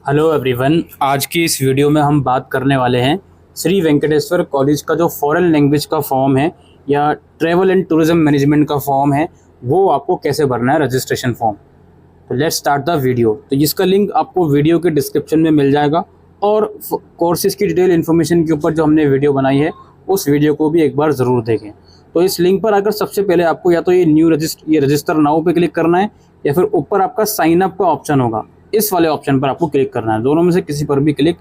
Hello everyone. आज की इस वीडियो में हम बात करने वाले हैं श्री वेंकटेश्वर कॉलेज का जो फॉरेन लैंग्वेज का फॉर्म है या ट्रैवल एंड टूरिज्म मैनेजमेंट का फॉर्म है वो आपको कैसे भरना है, रजिस्ट्रेशन फॉर्म। तो लेट्स स्टार्ट द वीडियो। तो जिसका लिंक आपको वीडियो के डिस्क्रिप्शन में मिल जाएगा और कोर्सेज़ की डिटेल इन्फॉर्मेशन के ऊपर जो हमने वीडियो बनाई है उस वीडियो को भी एक बार ज़रूर देखें। तो इस लिंक पर आकर सबसे पहले आपको या तो ये रजिस्टर नाउ पे क्लिक करना है या फिर ऊपर आपका साइन अप का ऑप्शन होगा, इस वाले ऑप्शन पर आपको क्लिक करना है। दोनों में से किसी पर भी क्लिक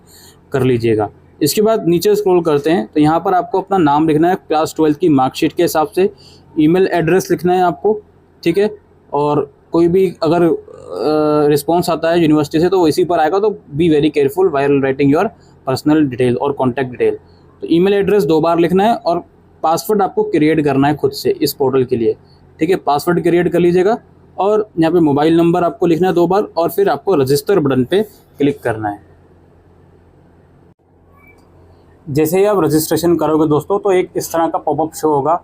कर लीजिएगा। इसके बाद नीचे स्क्रॉल करते हैं तो यहाँ पर आपको अपना नाम लिखना है, क्लास 12 की मार्कशीट के हिसाब से ईमेल एड्रेस लिखना है आपको, ठीक है। और कोई भी अगर रिस्पॉन्स आता है यूनिवर्सिटी से तो इसी पर आएगा, तो be very careful while writing your personal detail और कॉन्टैक्ट डिटेल। तो ईमेल एड्रेस 2 बार लिखना है और पासवर्ड आपको क्रिएट करना है खुद से इस पोर्टल के लिए, ठीक है। पासवर्ड क्रिएट कर लीजिएगा और यहाँ पे मोबाइल नंबर आपको लिखना है 2 बार और फिर आपको रजिस्टर बटन पे क्लिक करना है। जैसे ही आप रजिस्ट्रेशन करोगे दोस्तों तो एक इस तरह का पॉपअप शो होगा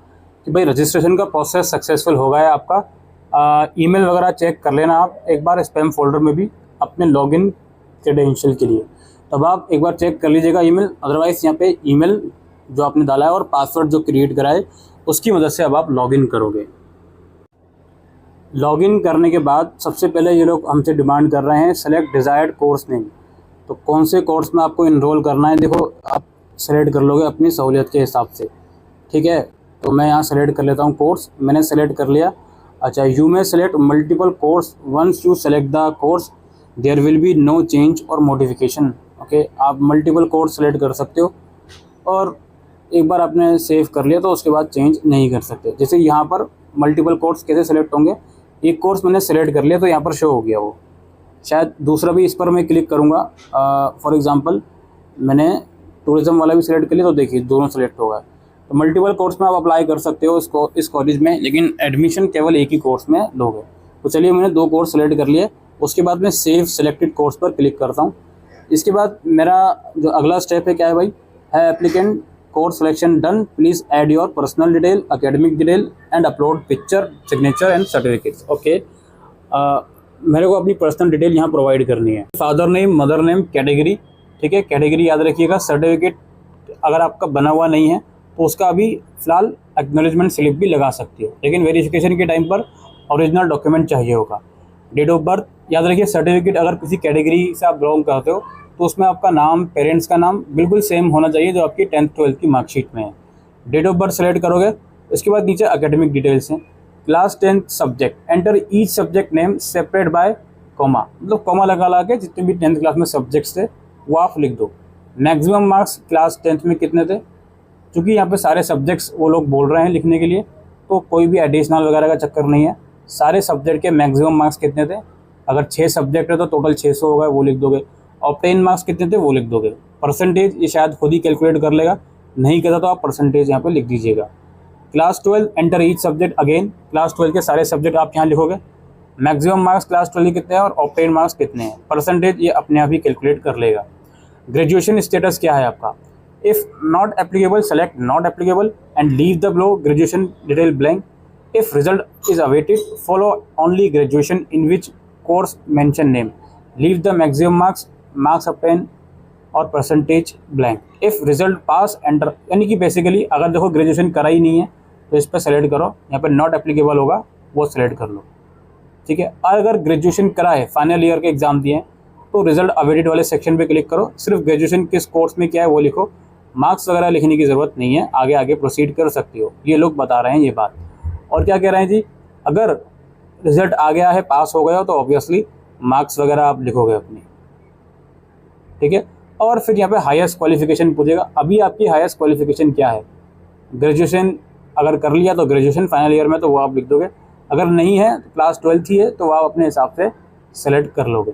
कि भाई रजिस्ट्रेशन का प्रोसेस सक्सेसफुल हो गया है आपका। ईमेल वगैरह चेक कर लेना आप एक बार स्पैम फोल्डर में भी अपने लॉगिन क्रेडेंशियल के लिए। तब आप एक बार चेक कर लीजिएगा ईमेल, अदरवाइज़ यहाँ पे ईमेल जो आपने डाला है और पासवर्ड जो क्रिएट करा है उसकी मदद से अब आप लॉगिन करोगे। लॉगिन करने के बाद सबसे पहले ये लोग हमसे डिमांड कर रहे हैं सेलेक्ट डिज़ायर्ड कोर्स नेम। तो कौन से कोर्स में आपको इनरोल करना है, देखो आप सेलेक्ट कर लोगे अपनी सहूलियत के हिसाब से, ठीक है। तो मैं यहाँ सेलेक्ट कर लेता हूँ कोर्स, मैंने सेलेक्ट कर लिया। अच्छा, you may select multiple course, once you select the course there will be no change और मॉडिफिकेशन। ओके, आप मल्टीपल कोर्स सेलेक्ट कर सकते हो और एक बार आपने सेव कर लिया तो उसके बाद चेंज नहीं कर सकते। जैसे यहाँ पर मल्टीपल कोर्स कैसे सेलेक्ट होंगे, एक कोर्स मैंने सेलेक्ट कर लिया तो यहाँ पर शो हो गया वो, शायद दूसरा भी इस पर मैं क्लिक करूँगा। फॉर एग्जांपल मैंने टूरिज़्म वाला भी सिलेक्ट कर लिया तो देखिए दोनों सेलेक्ट हो गए। तो मल्टीपल कोर्स में आप अप्लाई कर सकते हो इस कॉलेज में, लेकिन एडमिशन केवल एक ही कोर्स में लोगे। तो चलिए मैंने 2 कोर्स सेलेक्ट कर लिए, उसके बाद मैं सेव सेलेक्टेड कोर्स पर क्लिक करता हूँ। इसके बाद मेरा जो अगला स्टेप है क्या है भाई, है applicant course selection done, please add your personal detail, academic detail and upload picture, signature and certificates. Okay, मेरे को अपनी पर्सनल डिटेल यहाँ प्रोवाइड करनी है, father name, mother name, category, ठीक है। कैटेगरी याद रखिएगा। सर्टिफिकेट अगर आपका बना हुआ नहीं है तो उसका अभी फ़िलहाल एक्नॉलेजमेंट स्लिप भी लगा सकती हो, लेकिन वेरिफिकेशन के टाइम पर ओरिजिनल डॉक्यूमेंट चाहिए होगा। डेट ऑफ बर्थ याद रखिए। सर्टिफिकेट अगर किसी कैटेगरी से आप बिलोंग करते हो तो उसमें आपका नाम, पेरेंट्स का नाम बिल्कुल सेम होना चाहिए जो आपकी 10th 12th की मार्कशीट में है। डेट ऑफ बर्थ सेलेक्ट करोगे, इसके बाद नीचे एकेडमिक डिटेल्स हैं। Class 10th subject, enter each subject name separate by comma, मतलब कॉमा लगा के जितने भी 10th क्लास में सब्जेक्ट्स थे वो आप लिख दो। मैक्सिमम मार्क्स क्लास 10th में कितने थे, क्योंकि यहाँ पे सारे सब्जेक्ट्स वो लोग बोल रहे हैं लिखने के लिए, तो कोई भी एडिशनल वगैरह का चक्कर नहीं है। सारे सब्जेक्ट के मैक्सिमम मार्क्स कितने थे, अगर 6 सब्जेक्ट है तो टोटल 600 होगा, वो लिख दोगे। और 10 मार्क्स कितने थे वो लिख दोगे। परसेंटेज ये शायद खुद ही कैलकुलेट कर लेगा, नहीं करता तो आप परसेंटेज यहाँ पे लिख दीजिएगा। Class 12 enter each subject again, class 12 के सारे सब्जेक्ट आप यहाँ लिखोगे। मैक्सिमम मार्क्स क्लास 12 के कितने हैं और ऑब्टेन मार्क्स कितने हैं, परसेंटेज ये अपने आप ही कैलकुलेट कर लेगा। ग्रेजुएशन स्टेटस क्या है आपका, if not applicable select not applicable and leave the below graduation detail blank. If result is awaited follow only graduation in which course mention name, leave the maximum marks obtain or percentage blank. If result pass enter, यानी कि basically अगर देखो graduation करा ही नहीं है तो इस पर सेलेक्ट करो, यहाँ पर नॉट एप्लीकेबल होगा वो सेलेक्ट कर लो, ठीक है। और अगर ग्रेजुएशन करा है, फाइनल ईयर के एग्जाम दिए हैं, तो रिजल्ट अवेटेड वाले सेक्शन पे क्लिक करो, सिर्फ ग्रेजुएशन किस कोर्स में क्या है वो लिखो, मार्क्स वगैरह लिखने की ज़रूरत नहीं है, आगे आगे प्रोसीड कर सकती हो। ये लोग बता रहे हैं ये बात। और क्या कह रहे हैं जी, अगर रिजल्ट आ गया है, पास हो गया हो, तो ऑब्वियसली मार्क्स वगैरह आप लिखोगे अपनी, ठीक है। और फिर यहाँ पे हाईएस्ट क्वालिफिकेशन पूछेगा, अभी आपकी हाईएस्ट क्वालिफिकेशन क्या है। ग्रेजुएशन अगर कर लिया तो ग्रेजुएशन फाइनल ईयर में तो वो आप लिख दोगे, अगर नहीं है तो क्लास 12th ही है तो आप अपने हिसाब से सेलेक्ट कर लोगे,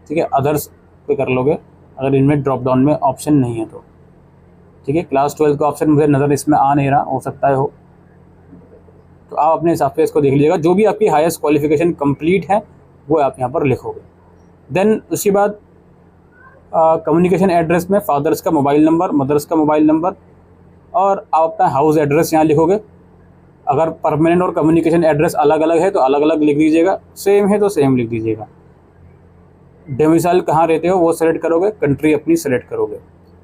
ठीक है। अदर्स पे कर लोगे अगर इनमें ड्रॉप डाउन में ऑप्शन नहीं है तो, ठीक है। क्लास 12 का ऑप्शन मुझे नज़र इसमें आ नहीं रहा, हो सकता है हो, तो आप अपने हिसाब से इसको देख लीजिएगा। जो भी आपकी हाईएस्ट क्वालिफिकेशन कंप्लीट है वो आप यहाँ पर लिखोगे। देन उसके बाद कम्युनिकेशन एड्रेस में फादर्स का मोबाइल नंबर, मदर्स का मोबाइल नंबर और आप अपना हाउस एड्रेस यहाँ लिखोगे। अगर परमानेंट और कम्युनिकेशन एड्रेस अलग अलग है तो अलग अलग लिख दीजिएगा, सेम है तो सेम लिख दीजिएगा। डोमिसाइल कहाँ रहते हो वो सेलेक्ट करोगे, कंट्री अपनी सेलेक्ट करोगे।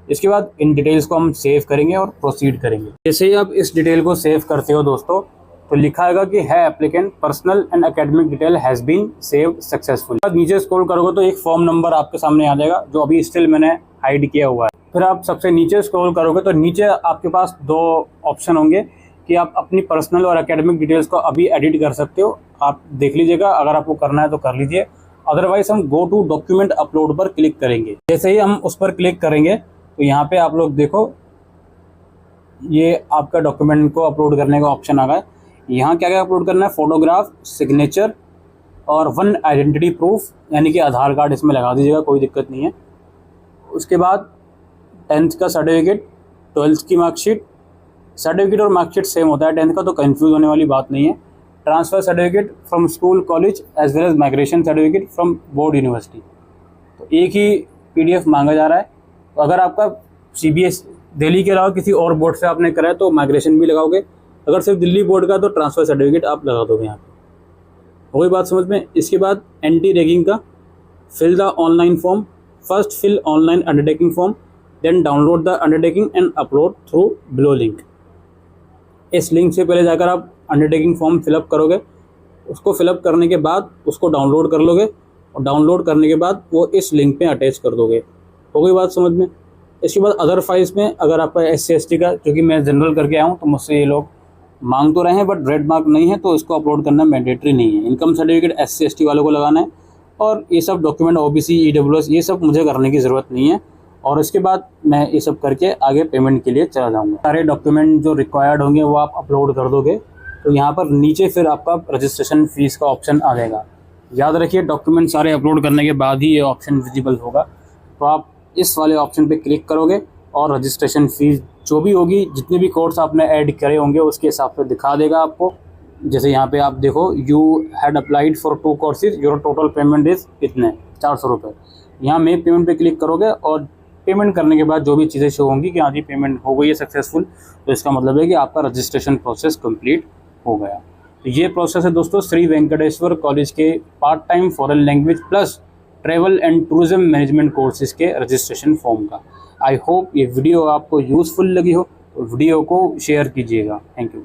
इसके बाद इन डिटेल्स को हम सेव करेंगे और प्रोसीड करेंगे। जैसे ही आप इस डिटेल को सेव करते हो दोस्तों, तो लिखा आएगा कि है applicant personal and academic detail has been saved successful. नीचे स्क्रॉल करोगे तो एक फॉर्म नंबर आपके सामने आ जाएगा, जो अभी स्टिल मैंने हाइड किया हुआ है। फिर आप सबसे नीचे स्क्रॉल करोगे तो नीचे आपके पास दो ऑप्शन होंगे कि आप अपनी पर्सनल और एकेडमिक डिटेल्स को अभी एडिट कर सकते हो। आप देख लीजिएगा, अगर आपको करना है तो कर लीजिए, अदरवाइज हम गो टू डॉक्यूमेंट अपलोड पर क्लिक करेंगे। जैसे ही हम उस पर क्लिक करेंगे तो यहाँ पे आप लोग देखो, ये आपका डॉक्यूमेंट को अपलोड करने का ऑप्शन आ गया है। यहाँ क्या क्या अपलोड करना है, फोटोग्राफ, सिग्नेचर और वन आइडेंटिटी प्रूफ, यानी कि आधार कार्ड इसमें लगा दीजिएगा, कोई दिक्कत नहीं है। उसके बाद 10th का सर्टिफिकेट, 12th की मार्कशीट, सर्टिफिकेट और मार्कशीट सेम होता है 10th का, तो कंफ्यूज होने वाली बात नहीं है। Transfer certificate from school college as well as migration certificate from board university, तो एक ही PDF मांगा जा रहा है। तो अगर आपका CBS दिल्ली के अलावा किसी और बोर्ड से आपने करा है तो माइग्रेशन भी लगाओगे, अगर सिर्फ दिल्ली बोर्ड का तो ट्रांसफ़र सर्टिफिकेट आप लगा दोगे यहाँ पे। हो गई बात समझ में। इसके बाद एंटी रैगिंग का, fill the online form, first fill online undertaking form, then download the undertaking and upload through below link. इस लिंक से पहले जाकर आप अंडरटेकिंग फॉर्म फिलअप करोगे, उसको फिलअप करने के बाद उसको डाउनलोड कर लोगे, और डाउनलोड करने के बाद वो इस लिंक पे अटैच कर दोगे। हो गई बात समझ में। इसके बाद अदर फाइल्स में अगर आपका SC/ST का, क्योंकि मैं जनरल करके आया हूँ तो मुझसे ये लोग मांग तो रहे हैं बट रेड मार्क नहीं है, तो इसको अपलोड करना मैंडेटरी नहीं है। इनकम सर्टिफिकेट SC/ST वालों को लगाना है, और ये सब डॉक्यूमेंट OBC EWS ये सब मुझे करने की ज़रूरत नहीं है। और इसके बाद मैं ये सब करके आगे पेमेंट के लिए चला जाऊँगा। सारे डॉक्यूमेंट जो रिक्वायर्ड होंगे वो आप अपलोड कर दोगे, तो यहाँ पर नीचे फिर आपका रजिस्ट्रेशन फ़ीस का ऑप्शन आ जाएगा। याद रखिए, डॉक्यूमेंट सारे अपलोड करने के बाद ही ये ऑप्शन विजिबल होगा। तो आप इस वाले ऑप्शन पे क्लिक करोगे और रजिस्ट्रेशन फ़ीस जो भी होगी, जितने भी कोर्स आपने ऐड करे होंगे उसके हिसाब से दिखा देगा आपको। जैसे यहाँ पे आप देखो, you had applied for 2 courses, your total payment is कितने, 400 रुपये। यहाँ मेक पेमेंट पे क्लिक करोगे और पेमेंट करने के बाद जो भी चीज़ें शो होंगी कि हाँ जी पेमेंट हो गई है सक्सेसफुल, तो इसका मतलब है कि आपका रजिस्ट्रेशन प्रोसेस कंप्लीट हो गया। तो ये प्रोसेस है दोस्तों श्री वेंकटेश्वर कॉलेज के part time foreign language plus travel and tourism management courses के रजिस्ट्रेशन फॉर्म का। आई होप ये वीडियो आपको यूज़फुल लगी हो, तो वीडियो को शेयर कीजिएगा। Thank you.